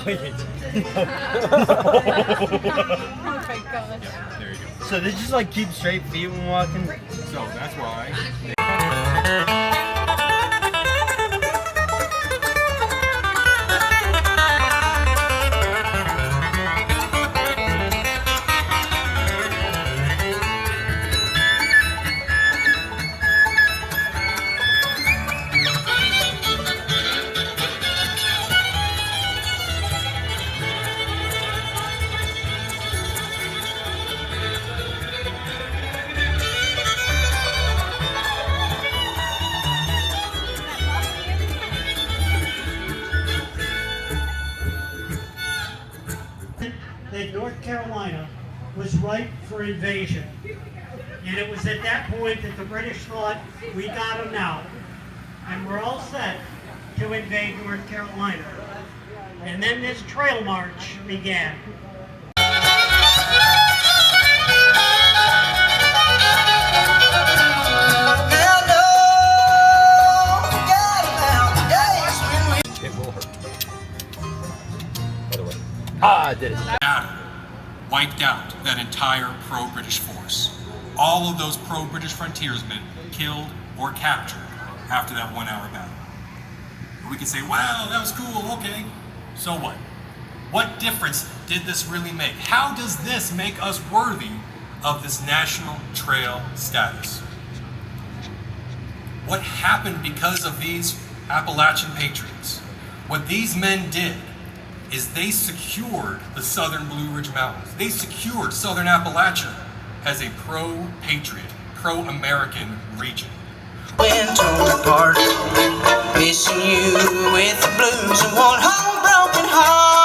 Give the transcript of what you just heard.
Wait. Oh my God. Yeah, there you go. So they just like keep straight feet when walking? So that's why. That North Carolina was ripe for invasion. And it was at that point that the British thought, we got them now. And we're all set to invade North Carolina. And then this trail march began. It will hurt. By the way. Ah, I did it. Battle wiped out that entire pro-British force. All of those pro-British frontiersmen killed or captured after that 1 hour battle. We can say, wow, that was cool, okay. So what? What difference did this really make? How does this make us worthy of this national trail status? What happened because of these Appalachian patriots? What these men did is they secured the southern Blue Ridge Mountains. They secured southern Appalachia as a pro-patriot, pro-American region. When torn apart, missing you with the blues and one whole broken heart.